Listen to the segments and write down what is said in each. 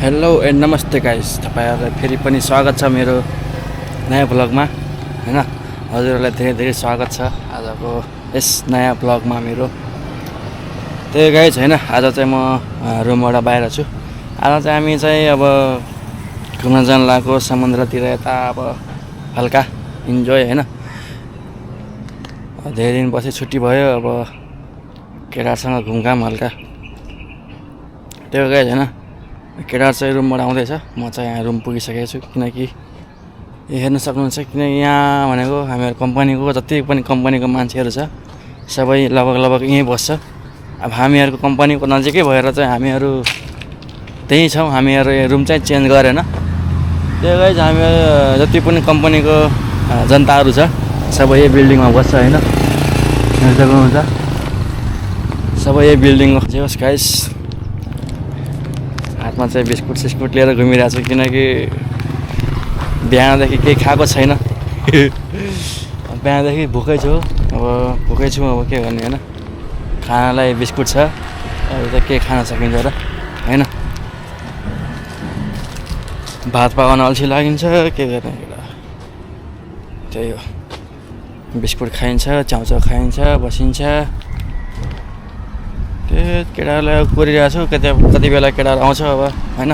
Hello and नमस्ते guys, तपाईहरुलाई फेरि पनि स्वागत छ मेरो नयाँ ब्लगमा हैन। हजुरहरुलाई धेरै धेरै स्वागत छ आजको यस नयाँ ब्लगमा मेरो। त्यही गाइस हैन, आज चाहिँ म रुमबाट बाहिर छु। आज चाहिँ हामी चाहिँ अब घुम्न जान लागेको समुद्रतिर, यता अब हल्का इन्जोय हैन। धेरै दिनपछि छुट्टी भयो, अब केटासँग घुमघाम हल्का। त्यो गाइस हैन, केटाहरु चाहिँ रुमबाट आउँदैछ, म चाहिँ यहाँ रुम पुगिसकेको छु। किनकि हेर्न सक्नुहुन्छ, किनकि यहाँ भनेको हामीहरु कम्पनीको जति पनि कम्पनीको मान्छेहरु छ सबै लगभग यहीँ बस्छ। अब हामीहरुको कम्पनीको नजिकै भएर चाहिँ हामीहरु त्यही छौँ। हामीहरु रुम चाहिँ चेन्ज गरेन। त्यो गाइस हामीहरु जति पनि कम्पनीको जनताहरु छ सबै यही बिल्डिङमा बस्छ हैन। हेर्न सक्नुहुन्छ सबै यही बिल्डिङमा। जे होस् गाइस, हातमा चाहिँ बिस्कुट सिस्कुट लिएर घुमिरहेको छु, किनकि बिहानदेखि केही खाएको छैन। बिहानदेखि भोकै छु, अब भोकै छु, अब के गर्ने हैन। खानालाई बिस्कुट छ, अब त के खान सकिन्छ र हैन। भात पकाउन अल्छी लागिन्छ, के गर्ने र। त्यही हो, बिस्कुट खाइन्छ, चाउचाउ खाइन्छ, बसिन्छ। त्यो केटाहरूलाई कोरिरहेको छु, कति बेला केटाहरू आउँछ अब हैन।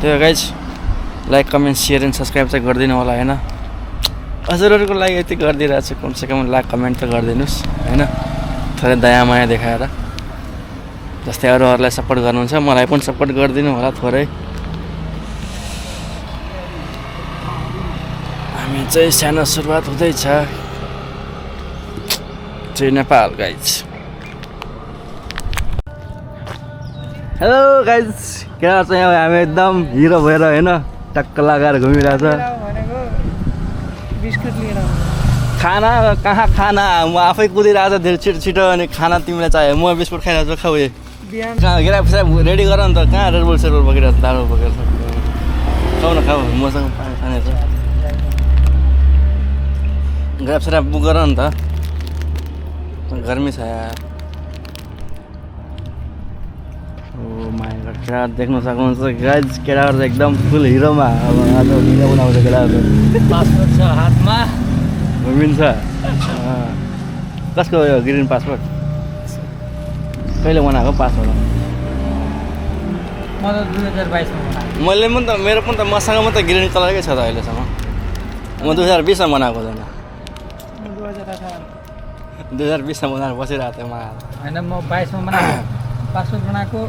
त्यो guys like comment share and subscribe चाहिँ गरिदिनु होला हैन। हजुरहरूको लागि यति गरिदिरहेको छु, कमसेकम लाइक कमेन्ट त गरिदिनुहोस् हैन। थोरै दया माया देखाएर, जस्तै अरूहरूलाई सपोर्ट गर्नुहुन्छ मलाई पनि सपोर्ट गरिदिनु होला थोरै। हामी चाहिँ सानो सुरुवात हुँदैछ, जय नेपाल गाइज। हेलो गाइज, क्या चाहिँ हामी एकदम हिरो भएर हैन टक्क लगाएर घुमिरहेछ। खाना कहाँ खाना, म आफै कुदिरहेको छ धेरै छिटो छिटो। अनि खाना तिमीलाई चाहियो, म बिस्कुट खाइरहेको छु, खाऊ। कहाँ गिरा फिसा रेडी गर नि त, कहाँ रेडबुल सेडबुल बोकिरहेको छ, दारू बोकेर छ। खाऊ न खाऊ, मसँग पानी खाने छ। गिरा फिसा बुक गर नि त, गर्मी छ यार। केटा देख्न सक्नुहुन्छ गाइज, केटाहरू एकदम फुल हिरोमा। अब आज भिडियो बनाउँछ केटाहरू। पासपोर्ट छ हातमा, घुमिन्छ। कसको यो ग्रिन पासपोर्ट? कहिले बनाएको पासपोर्ट? म त 2022 मा बनाएको। मैले पनि त, मेरो पनि त मसँग मात्रै ग्रिन कलरकै छ त अहिलेसम्म। म 2020 मा बनाएको छैन। 2020 मा बनाएर बसिरहेको थिएँ म। होइन, म 22 मा बनाएको पासपोर्ट बनाएको।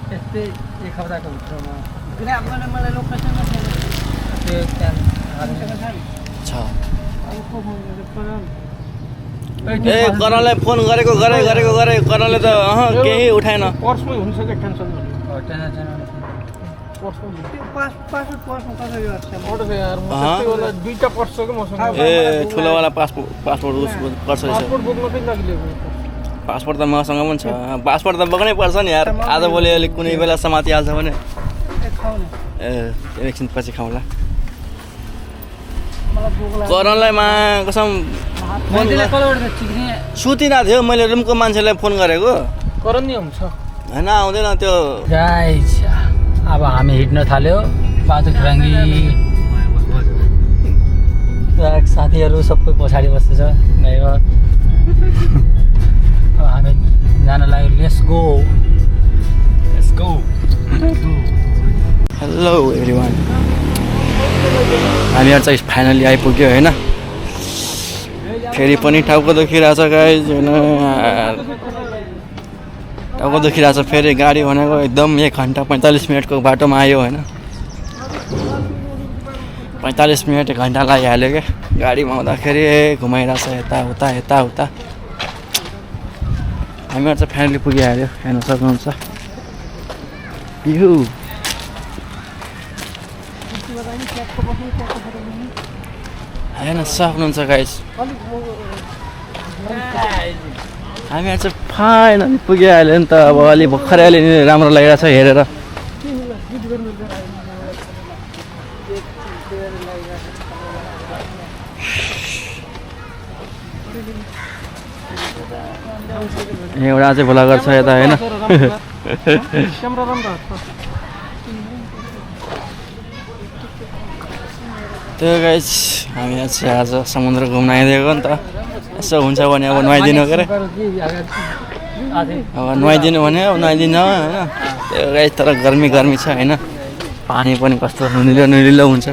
त्यस्तै एक हप्ताको भित्रमा मलाई लोकेसनमा त्यो छ। ए कर्णलाई फोन गरेको कर्णले त केही उठाएन। पर्समै हुन्छ कि टेन्सन दुईटा पर्स छ कि मसँग। ए ठुलोवाला पासपोर्ट उसको पर्छ। पासपोर्ट बोक्नकै लागि लिएको। पासपोर्ट त मसँग पनि छ। पासपोर्ट त बोक्नै पर्छ नि यार, आज भोलि अलिक कुनै बेला समातिहाल्छ भने। ए एकछिन पछि खाउँला। कर्णलाई मा कसम सुतिरहेको थियो, मैले रुमको मान्छेलाई फोन गरेको। करण नि हुन्छ होइन, आउँदैन त्यो। गाइस अब हामी हिँड्न थाल्यो। बाटो खुराङ्गी साथीहरू सबै पछाडि बस्दैछ ड्राइभर। अब हामी जान लाग्यो। Let's go. हेलो एभ्रिवान, हामीहरू चाहिँ फाइनली आइपुग्यो होइन। फेरि पनि टाउको दुखिरहेछ गाइज होइन, टाउको दुखिरहेछ। फेरि गाडी भनेको एकदम 1 घन्टा 45 मिनटको बाटोमा आयो होइन। 45 मिनट 1 घन्टा लागिहाल्यो क्या गाडीमा आउँदाखेरि। घुमाइरहेछ यता। हामीहरू चाहिँ फाइनली पुगिहाल्यो, हेर्न सक्नुहुन्छ। हेर्न सक्नुहुन्छ गाइस, हामीहरू चाहिँ फाइनली पुगिहाल्यो नि त। अब अलि भर्खरै अलि राम्रो लागिरहेछ हेरेर। एउटा चाहिँ भ्लगर छ यता होइन। त्यो गाइस हामी चाहिँ आज समुद्र घुम्न आइदिएको नि त यसो हुन्छ भने अब नुहाइदिनु के अरे अब नुहाइदिनु भने अब नुहाइदिनु होइन त्यो गाइस तर गर्मी छ होइन पानी पनि कस्तो नुनिलो हुन्छ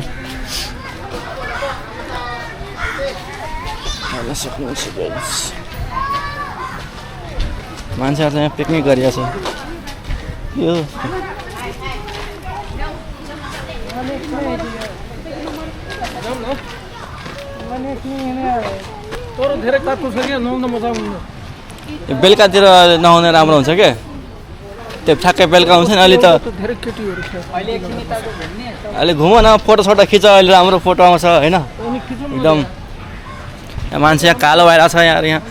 हेर्न सक्नुहुन्छ गाइस मान्छेहरू चाहिँ यहाँ पिकनिक गरिरहेछ यो तर धेरै काट्नु छ क्या नुहाउन मजा आउँदैन बेलुकातिर नहुने राम्रो हुन्छ क्या त्यो ठ्याक्कै बेलुका हुन्छ नि अहिले त धेरै केटीहरू छ अहिले घुम न फोटो खिच अहिले राम्रो फोटो आउँछ होइन अनि खिचौँ न एकदम यहाँ मान्छे यहाँ कालो भएर छ यहाँ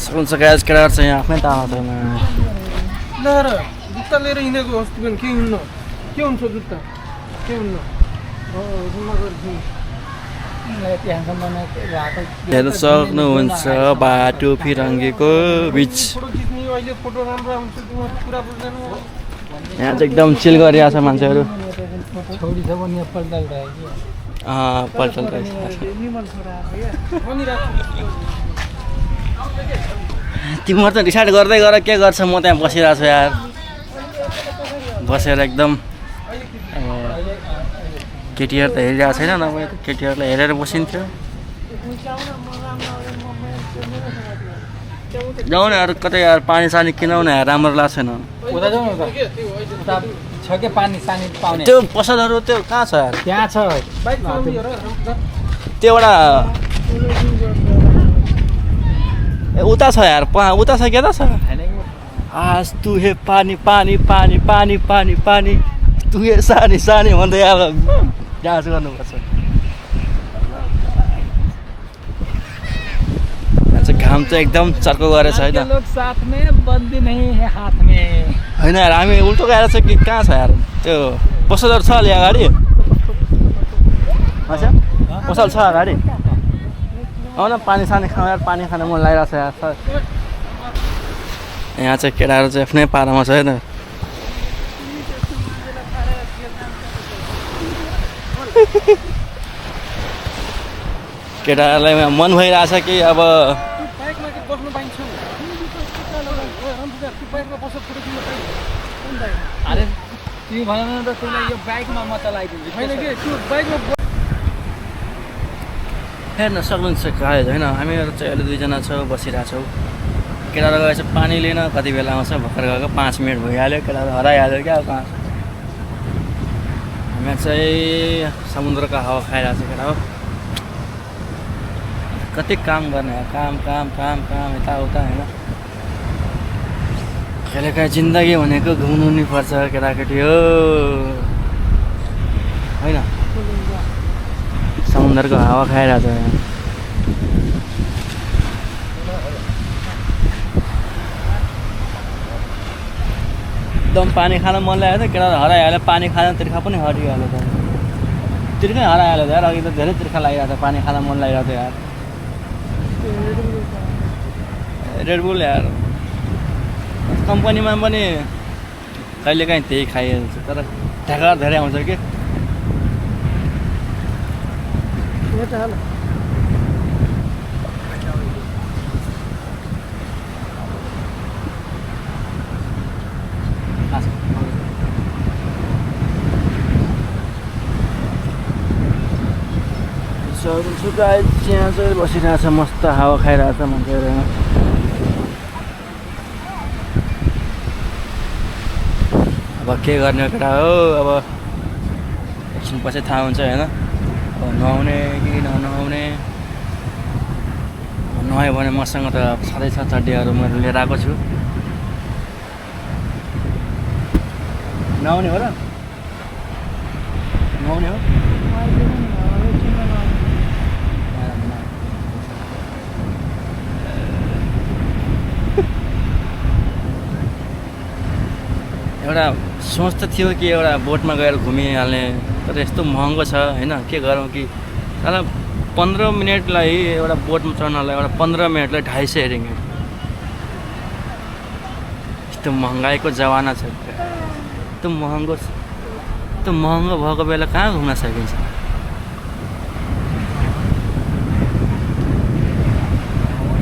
सक्नुहुन्छ गाइस केटाहरू चाहिँ यहाँ आफ्नै तामा छ ल्याएर जुत्ता लिएर हिँडेको अस्ति पनि के हुन्न के हुन्छ जुत्ता के हुन्न रुममा गएर हेर्न सक्नुहुन्छ बाटो फिरङ्गीको बिच फोटो खिच्ने अहिले फोटो राम्रो आउँछ तिम्रो कुरा बुझ्दैन यहाँ चाहिँ एकदम चिल गरिरहेको छ मान्छेहरू छोडी छ भने यहाँ पल्टाल पल्टल तिम्रो त डिसाइड गर्दै गर के गर्छ म त्यहाँ बसिरहेको छु यार बसेर एकदम केटीहरू त हेरिरहेको छैन नभए केटीहरूलाई हेरेर बसिन्थ्यो जाउँ न यार कतै यार पानी सानी किनौँ न यार राम्रो लाग्छ छैन उता जाउँ न त उता छ के पानी सानी पाउने त्यो पसलहरू त्यो कहाँ छ यार त्यहाँ छ बाइक चलाउने हेर त्यो एउटा उता छ यार उता छ के त छ आज तु हे पानी पानी पानी पानी पानी पानी तु हे सानी सानी भन्दै अब डान्स गर्नुपर्छ घाम चाहिँ एकदम चर्को गरेछ होइन लोग साथ में बन्दी नहीं है हाथ में होइन यार हामी उल्टो गएर छ कि कहाँ छ यार त्यो पसलहरू छ अलि अगाडि पसल छ अगाडि आउन पानी सानी खाउँ यार पानी खान मन लागिरहेको छ यार यहाँ चाहिँ केटाहरू चाहिँ आफ्नै पारामा छ होइन केटाहरूलाई मन भइरहेछ कि अब बाइकमा के बस्नु पाइन्छ बाइकमा बस्नु फोटो खिच्न पाइन्छ अरे तिमी भन न त तिमीलाई यो बाइकमा म चलाइदिन्छु होइन कि त्यो बाइकमा हेर्न सक्नुहुन्छ गाइज होइन हामीहरू चाहिँ अहिले दुईजना छौँ बसिरहेछौँ केटाहरू गएछ पानी लिन कति बेला आउँछ भर्खर गएको 5 मिनट भइहाल्यो केटाहरू हराइहाल्यो क्या अब कहाँ हामी चाहिँ समुद्रको हावा खाइरहेको छ केटा हो कति काम गर्ने काम काम काम काम यताउता होइन कहिलेकाहीँ जिन्दगी भनेको घुम्नु नि पर्छ केटाकेटी हो होइन समुद्रको हावा खाइरहेको छ एकदम पानी खान मन लागेको थियो केटा हराइहाल्यो पानी खान तिर्खा पनि हटिहाल्यो त तिर्खै हराइहाल्यो त यार अघि त धेरै तिर्खा लागिरहेको थियो पानी खान मन लागिरहेको थियो यार रेडबुल यार कम्पनीमा पनि कहिलेकाहीँ त्यही खाइहाल्छ तर ढाका धेरै आउँछ कि यहाँ चाहिँ बसिरहेको छ मस्त हावा खाइरहेको छ मान्छेहरू अब के गर्ने केटा हो अब एकछिन पछि थाहा हुन्छ होइन अब नुहाउने कि ननुहाउने नुहायो भने मसँग त सधैँ छ चड्डीहरू मैले लिएर आएको छु नुहाउने हो र नुहाउने हो एउटा सोच त थियो कि एउटा बोटमा गएर घुमिहाल्ने तर यस्तो महँगो छ होइन के गरौँ कि तर 15 मिनटलाई एउटा बोटमा चढ्नलाई एउटा 15 मिनटलाई 250 रिङ्गिट यस्तो महँगाइको जमाना छ यस्तो महँगो भएको बेला कहाँ घुम्न सकिन्छ।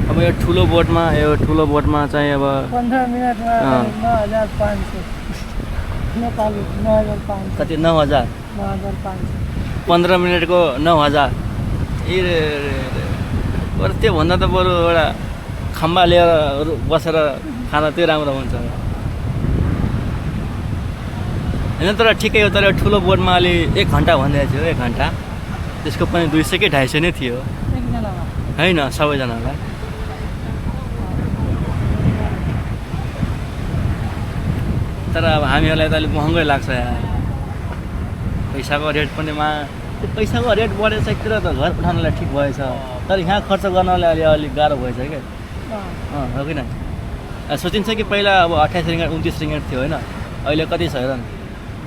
अब यो ठुलो बोटमा चाहिँ अब 15 मिनटमा 9,500 नेपाली 9,500 कति 9,000 9,500 15 मिनटको 9,000 ए बरु त्योभन्दा त बरु एउटा खम्बा लिएर बसेर खाना त्यो राम्रो हुन्छ होइन। तर ठिकै हो, तर ठुलो बोटमा अलि 1 घन्टा भन्दै थियो, 1 घन्टा त्यसको पनि 200 कि 250 नै थियो एकजनामा होइन सबैजनालाई। तर अब हामीहरूलाई त अलिक महँगै लाग्छ यार, पैसाको रेट पनि त्यो पैसाको रेट बढेछ एकतिर त घर उठाउनलाई ठिक भएछ, तर यहाँ खर्च गर्नलाई अलिक गाह्रो भएछ क्या। हो कि न? सोचिन्छ कि पहिला अब 28 रिङ्गट 29 रिङ्गट थियो होइन, अहिले कति छ हेर न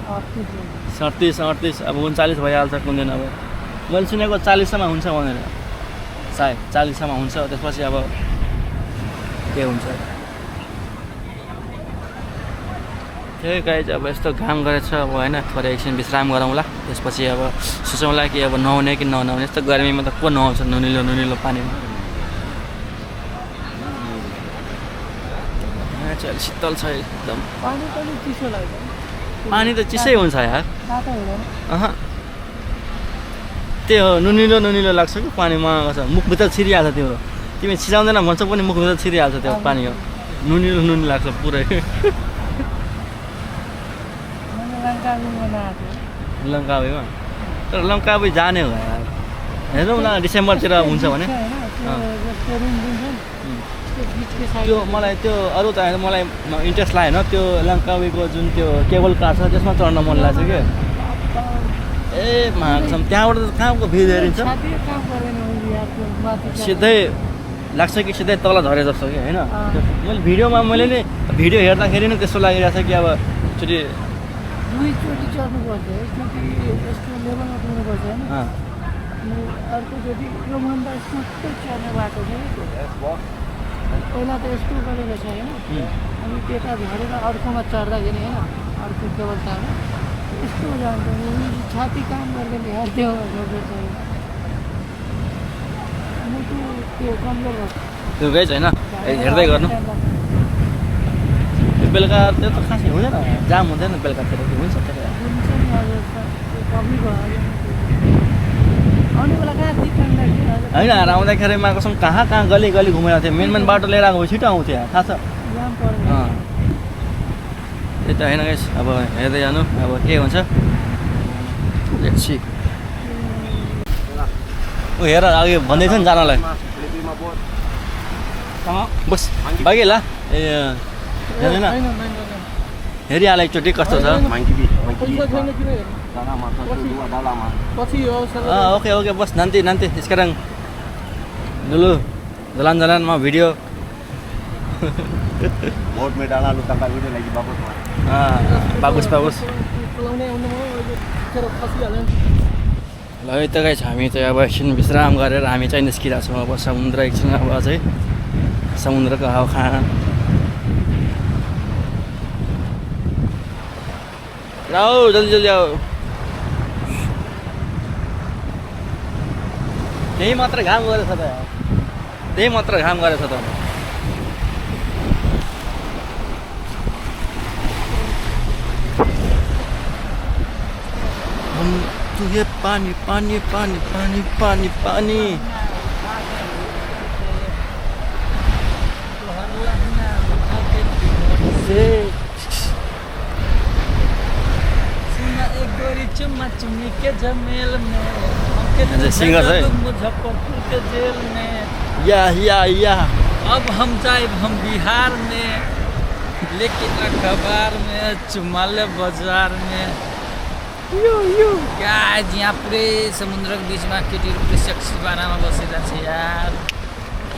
37 38 अब 39 भइहाल्छ कुन दिन। अब मैले सुनेको 40सम्म हुन्छ भनेर, सायद 40सम्म हुन्छ, त्यसपछि अब के हुन्छ त्यही गाइज। अब यस्तो घाम गरेछ अब होइन, थोरै एकछिन विश्राम गरौँला, त्यसपछि अब सोचौँला कि अब नुहाउने कि ननुहाउने। यस्तो गर्मीमा त को नुहाउँछ नुनिलो पानीमा। चाहिँ शीतल छ एकदम, पानी पनि चिसो लाग्छ। पानी त चिसै हुन्छ यार। तातो हुँदैन। त्यो नुनिलो लाग्छ कि पानीमा मुखभित्र छिरिहाल्छ तिम्रो, तिमी छिराउँदैन भन्छ पनि मुखभित्र छिरिहाल्छ त्यो पानी हो, नुनिलो लाग्छ पुरै। लङ्कावीमा तर लङ्कावी जाने हो यार, हेरौँ न डिसेम्बरतिर हुन्छ भने। त्यो मलाई त्यो अरू त मलाई इन्ट्रेस्ट लागेन, त्यो लङ्कावीको जुन त्यो केबल कार छ त्यसमा चढ्न मन लाग्छ क्या। ए महासम त्यहाँबाट त कहाँको भ्यू हेरिन्छ, सिधै लाग्छ कि सिधै तल झरे जस्तो कि होइन। मैले मैले नि भिडियो हेर्दाखेरि नै त्यस्तो लागिरहेछ कि अब एकचोटि दुईचोटि चढ्नुपर्छ, एकचोटि यस्तो लेभलमा पुग्नुपर्छ होइन, अर्कोचोटि योभन्दा यस्तो चढ्ने बाटो छ। पहिला त यस्तो गरेको छ होइन, अनि त्यता झरेर अर्कोमा चढ्दाखेरि होइन, अर्को केवल तारमा यस्तो जान्छ, छाती काम गर्दैन यार। त्यो मुटु त्यो कमजोर भएको त्यो गएछ होइन, हेर्दै गर्नु। बेलुका त्यो त खासै हुँदैन, जाम हुँदैन बेलुकातिर, हुन्छ हुन्छ नि हजुर, पब्लिक भयो आउने बेला कहाँ होइन। आउँदाखेरिमा कसम कहाँ गली घुमेर थियो, मेन बाटो लिएर आएको छिटो आउँथ्यो थाहा छ। त्यही त होइन गाइस, अब हेर्दै जानु अब के हुन्छ। ऊ हेर अघि भन्दै थियो नि जानलाई, बस बाँकी ला ए हेर्दैन हेरिहाल एकचोटि कस्तो छ। ओके बस nanti sekarang dulu jalan-jalan mau video. Board में डाला lu tangkap video lagi bagus bagus ल है त गाइस, हामी चाहिँ अब एकछिन विश्राम गरेर हामी चाहिँ निस्किरहेको छौँ अब समुद्र एकछिन, अब चाहिँ समुद्रको हावा खान। आओ जल्दी आओ, त्यही मात्र घाम गरेछ त, त्यही मात्र घाम गरेछ त। हम तुझे पानी पानी पानी पानी पानी पानी चुम्मा चुम्मी के झमेल में सिंगर है मुजफ्फरपुर के जेल में, या अब हम जाए हम बिहार में, लेकिन अखबार में चुमाले बाजार में क्या यहाँ पुरै समुद्रको बिचमा केटीहरू पुरै सेक्सी बानामा बसिरहेको छ यार।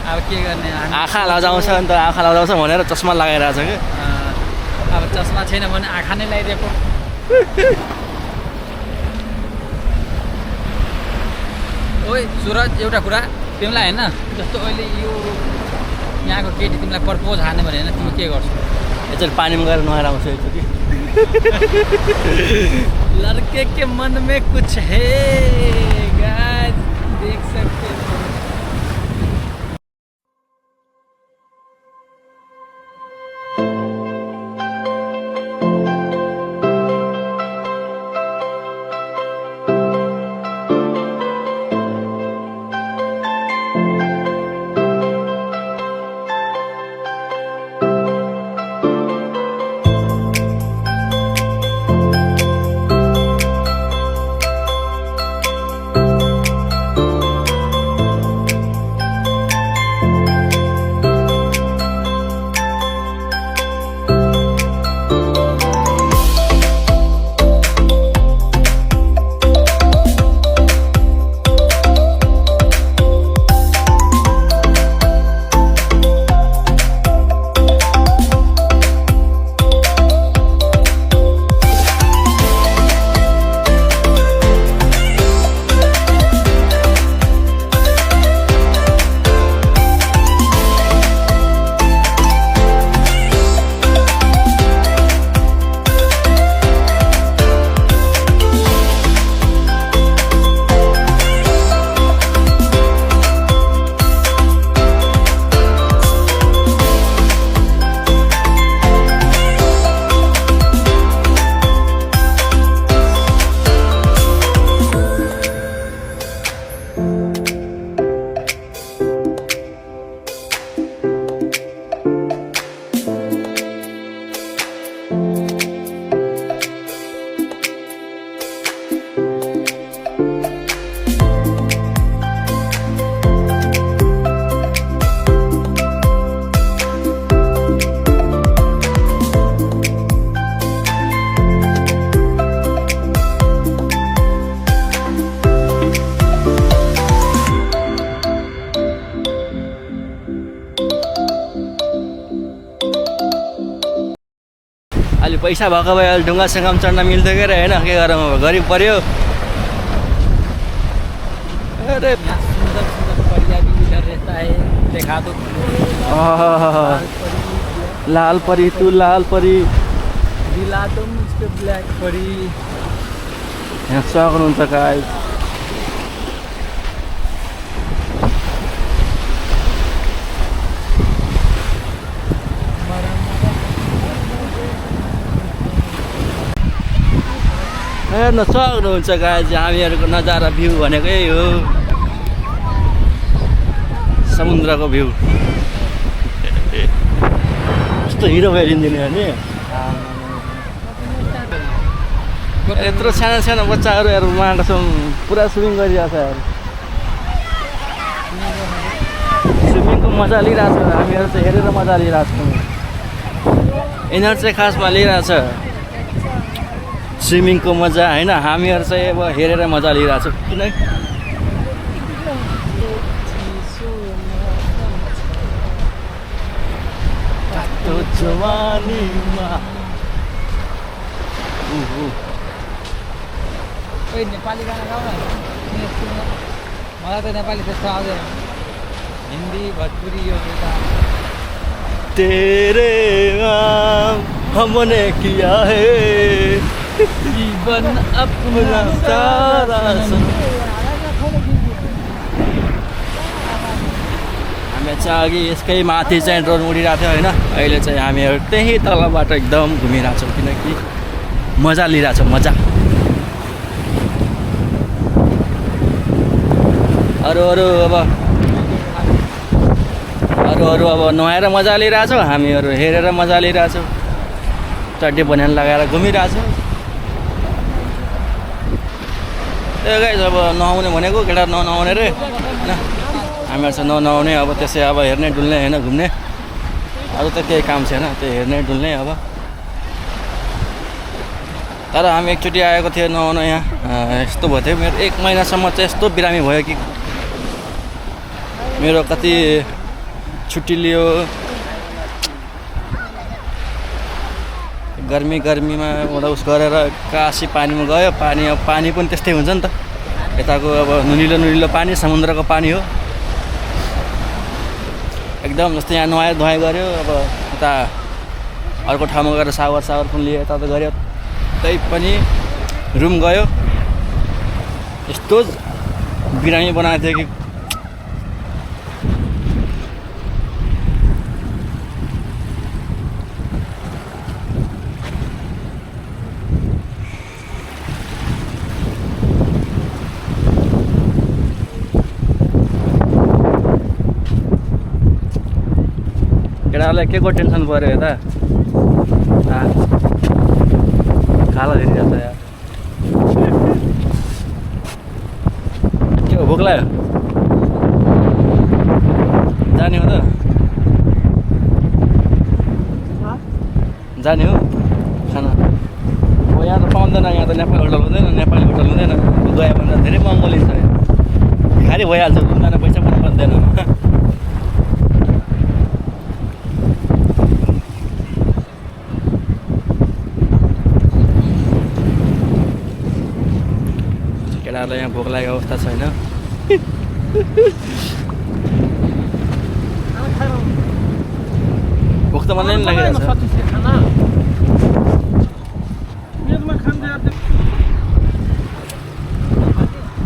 अब के गर्ने, आँखा लजाउँछ नि त, आँखा लजाउँछ भनेर चस्मा लगाइरहेछ कि। अब चस्मा छैन भने आँखा नै लगाइदिएको। ओइ सुरज, एउटा कुरा तिमीलाई होइन, जस्तो अहिले यो यहाँको केटी तिमीलाई प्रपोज हान्ने भने होइन, तिमी के गर्छौ? एकचोटि पानीमा गएर नुहाएर आउँछु एकचोटि लड़के के मन में कुछ है गाइस देख सकते हो अहिले पैसा भएको भए अहिले ढुङ्गासँग पनि चढ्न मिल्थ्यो के अरे होइन के गरौँ अब गरिब पऱ्यो अरे सुंदर सुंदर परिया भी इधर रहता है देखा दो लाल परी तू लाल परी दिला दो मुझको ब्लैक परी यहाँ सक्नुहुन्छ गाइस हेर्न सक्नुहुन्छ गाइस हामीहरूको नजारा भ्यू भनेको यही हो समुद्रको भ्यू कस्तो हिरो भइदिँदैन नि यत्रो सानो सानो बच्चाहरू हेर उहाँको पुरा स्विमिङ गरिरहेछ यार स्विमिङको मजा लिइरहेछ हामीहरू चाहिँ हेरेर मजा लिइरहेछौँ यिनीहरू चाहिँ खासमा लिइरहेछ स्विमिङको मजा होइन हामीहरू चाहिँ अब हेरेर मजा लिइरहेछौँ किन जवानीमा कोही नेपाली गाना गाउँ न मलाई त नेपाली त्यस्तो आउँदैन हिन्दी भोजपुरी यो त तेरे नाम हमने किया है जीवन अपना सारा हामी चाहिँ अघि यसकै माथि चाहिँ ड्रोन उडिरहेको थियो होइन अहिले चाहिँ हामीहरू त्यही तलबाट एकदम घुमिरहेको छौँ किनकि मजा लिइरहेको छौँ मजा अरू अब नुहाएर मजा लिइरहेछौँ हामीहरू हेरेर मजा लिइरहेछौँ चड्डी बनियान लगाएर घुमिरहेछौँ त्यो गाइस अब नआउने भनेको केटा नआउने रे होइन हामीहरू चाहिँ नआउने अब त्यसै अब हेर्ने डुल्ने होइन घुम्ने अरू त केही काम छैन त्यो हेर्ने डुल्ने अब तर हामी एकचोटि आएको थियो नआउनु यहाँ यस्तो भयो थियो मेरो 1 महिनासम्म चाहिँ यस्तो बिरामी भयो कि मेरो कति छुट्टी लियो गर्मीमा मतलब उस गरेर काशी पानीमा गयो पानी पनि त्यस्तै हुन्छ नि त यताको अब नुनिलो पानी समुद्रको पानी हो एकदम जस्तै यहाँ नुहाइ गऱ्यो अब यता अर्को ठाउँमा गएर सावर पनि लियो यता गऱ्यो, तै पनि रुम गयो यस्तो बिरामी बनाएको थियो कि केटाहरूलाई के को टेन्सन पऱ्यो यता खाला हेरिरहेको छ यार के हो भोक लाग्यो जाने हो त जाने हो खाना अब यहाँ त पाउँदैन यहाँ त नेपाली होटल हुँदैन गयो भने त धेरै महँगो लिन्छ खाली भइहाल्छ रुम जान पैसा पनि पर्दैन केटाहरूलाई यहाँ भोक लागेको अवस्था छैन भोक त मलाई पनि लागिरहेको छ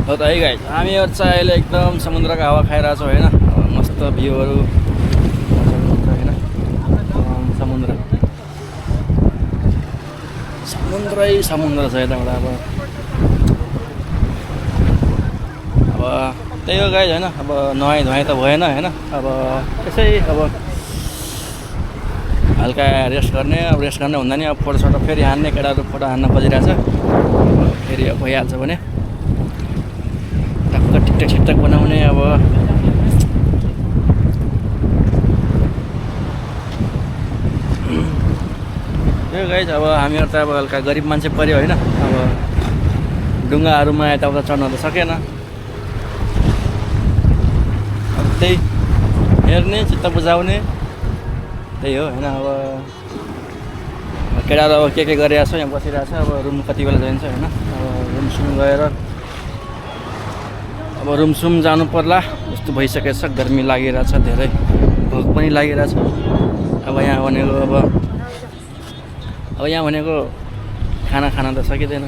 हो त है गाइस हामीहरू चाहिँ अहिले एकदम समुद्रको हावा खाइरहेछौँ होइन मस्त भ्यूहरू होइन समुद्रै छ यताबाट अब त्यही हो गाइस होइन अब नुहाइ धुवाइ त भएन होइन अब त्यसै अब हल्का रेस्ट गर्ने हुँदा नि अब फोटोसोटो फेरि हान्ने केटाहरू फोटो हान्न खोजिरहेछ फेरि अब भइहाल्छ भने टक्क ठिकठाक बनाउने अब त्यही गाइस अब हामीहरू त अब हल्का गरिब मान्छे पऱ्यो होइन अब ढुङ्गाहरूमा यताउता चढ्न त सकेन अब त्यही हेर्ने चित्त बुझाउने त्यही हो होइन अब केटाहरू अब के गरिरहेको छ यहाँ बसिरहेको छ अब रुम कति बेला जान्छ होइन अब रुमसुम गएर अब रुमसुम जानु पर्ला जस्तो भइसकेको छ गर्मी लागिरहेछ धेरै भोक पनि लागिरहेछ अब यहाँ भनेको खाना खान त सकिँदैन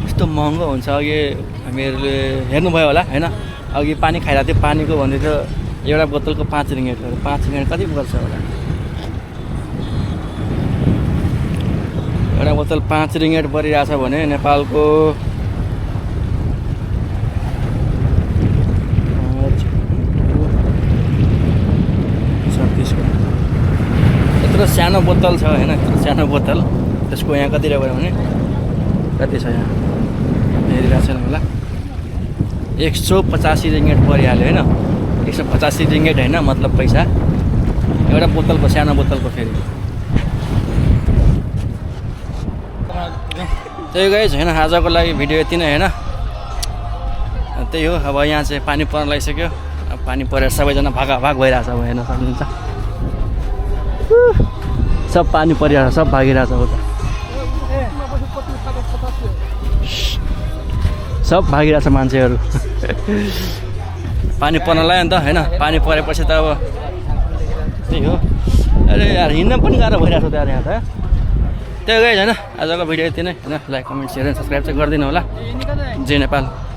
यस्तो महँगो हुन्छ अघि हामीहरूले हेर्नुभयो होला होइन अघि पानी खाइरहेको थियो पानीको भन्दै थियो एउटा बोतलको 5 रिङ्गेट कति पर्छ होला एउटा बोतल 5 रिङ्गेट परिरहेछ भने नेपालको यत्रो सानो बोतल छ होइन सानो बोतल त्यसको यहाँ कति रह्यो भने कति छ यहाँ हेरिरहेको छैन होला 185 रिङ्गेट परिहाल्यो होइन 185 रिङ्गेट होइन मतलब पैसा एउटा बोतलको सानो बोतलको फेरि त्यही गाइस होइन आजको लागि भिडियो यति नै होइन त्यही हो अब यहाँ चाहिँ पानी पर्न लागिसक्यो अब पानी परेर सबैजना भागाभाग भइरहेछ अब हेर्न सक्नुहुन्छ सब पानी परिरहेछ सब भागिरहेछ उता सब भागिरहेछ मान्छेहरू पानी पर्न लाग्यो नि त होइन पानी परेपछि त अब त्यही हो अरे यार हिँड्न पनि गाह्रो भइरहेको छ त यहाँ त त्यही गाइस होइन आजको भिडियो यति नै होइन like comment share and subscribe चाहिँ गरिदिनु होला जय नेपाल।